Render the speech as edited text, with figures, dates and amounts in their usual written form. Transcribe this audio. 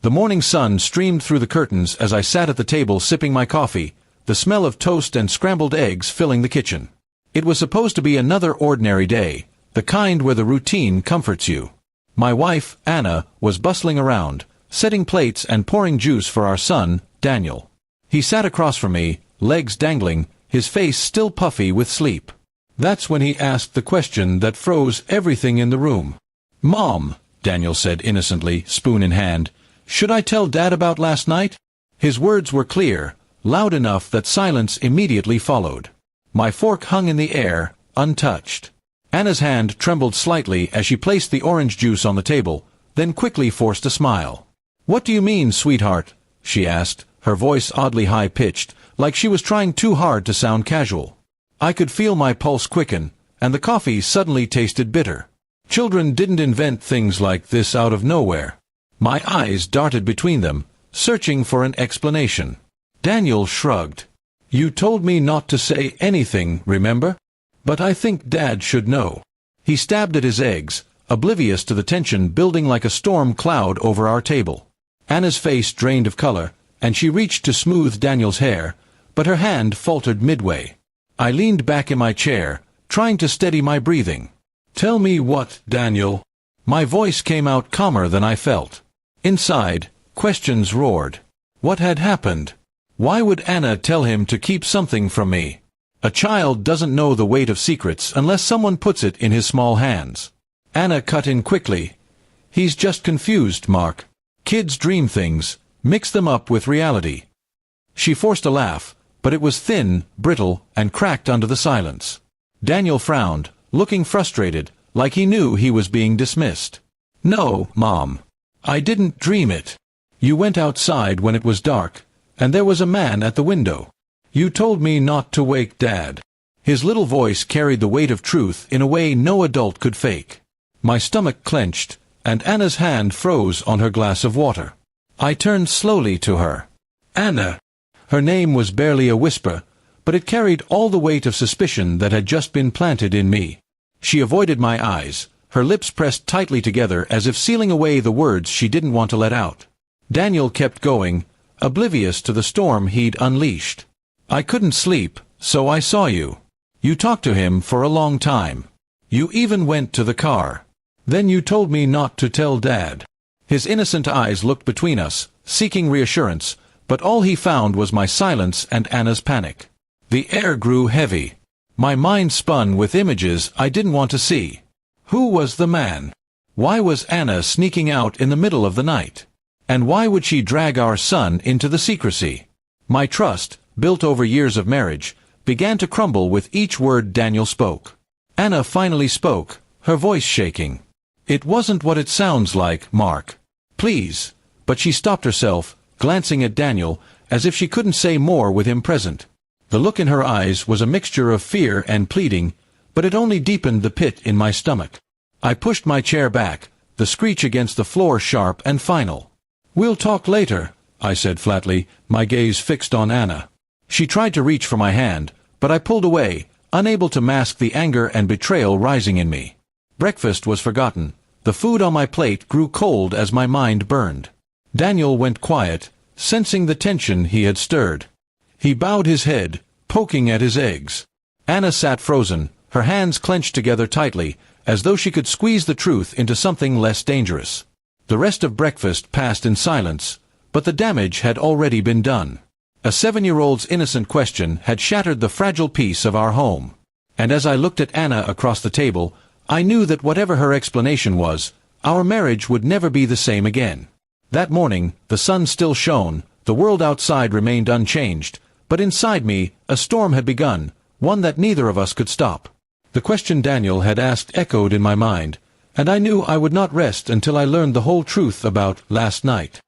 The morning sun streamed through the curtains as I sat at the table sipping my coffee, the smell of toast and scrambled eggs filling the kitchen. It was supposed to be another ordinary day, the kind where the routine comforts you. My wife, Anna, was bustling around, setting plates and pouring juice for our son, Daniel. He sat across from me, legs dangling, his face still puffy with sleep. That's when he asked the question that froze everything in the room. "Mom," Daniel said innocently, spoon in hand, "should I tell Dad about last night?" His words were clear, loud enough that silence immediately followed. My fork hung in the air, untouched. Anna's hand trembled slightly as she placed the orange juice on the table, then quickly forced a smile. "What do you mean, sweetheart?" she asked, her voice oddly high-pitched, like she was trying too hard to sound casual. I could feel my pulse quicken, and the coffee suddenly tasted bitter. Children didn't invent things like this out of nowhere. My eyes darted between them, searching for an explanation. Daniel shrugged. "You told me not to say anything, remember? But I think Dad should know." He stabbed at his eggs, oblivious to the tension building like a storm cloud over our table. Anna's face drained of color, and she reached to smooth Daniel's hair, but her hand faltered midway. I leaned back in my chair, trying to steady my breathing. "Tell me what, Daniel?" My voice came out calmer than I felt. Inside, questions roared. What had happened? Why would Anna tell him to keep something from me? A child doesn't know the weight of secrets unless someone puts it in his small hands. Anna cut in quickly. "He's just confused, Mark. Kids dream things, mix them up with reality." She forced a laugh, but it was thin, brittle, and cracked under the silence. Daniel frowned, looking frustrated, like he knew he was being dismissed. "No, Mom. I didn't dream it. You went outside when it was dark, and there was a man at the window. You told me not to wake Dad." His little voice carried the weight of truth in a way no adult could fake. My stomach clenched, and Anna's hand froze on her glass of water. I turned slowly to her. "Anna." Her name was barely a whisper, but it carried all the weight of suspicion that had just been planted in me. She avoided my eyes, her lips pressed tightly together as if sealing away the words she didn't want to let out. Daniel kept going, oblivious to the storm he'd unleashed. "I couldn't sleep, so I saw you. You talked to him for a long time. You even went to the car. Then you told me not to tell Dad." His innocent eyes looked between us, seeking reassurance, but all he found was my silence and Anna's panic. The air grew heavy. My mind spun with images I didn't want to see. Who was the man? Why was Anna sneaking out in the middle of the night? And why would she drag our son into the secrecy? My trust, built over years of marriage, began to crumble with each word Daniel spoke. Anna finally spoke, her voice shaking. "It wasn't what it sounds like, Mark. Please." But she stopped herself, glancing at Daniel, as if she couldn't say more with him present. The look in her eyes was a mixture of fear and pleading, but it only deepened the pit in my stomach. I pushed my chair back, the screech against the floor sharp and final. "We'll talk later," I said flatly, my gaze fixed on Anna. She tried to reach for my hand, but I pulled away, unable to mask the anger and betrayal rising in me. Breakfast was forgotten. The food on my plate grew cold as my mind burned. Daniel went quiet, sensing the tension he had stirred. He bowed his head, poking at his eggs. Anna sat frozen, her hands clenched together tightly, as though she could squeeze the truth into something less dangerous. The rest of breakfast passed in silence, but the damage had already been done. A 7-year-old's innocent question had shattered the fragile peace of our home. And as I looked at Anna across the table, I knew that whatever her explanation was, our marriage would never be the same again. That morning, the sun still shone, the world outside remained unchanged, but inside me, a storm had begun, one that neither of us could stop. The question Daniel had asked echoed in my mind, and I knew I would not rest until I learned the whole truth about last night.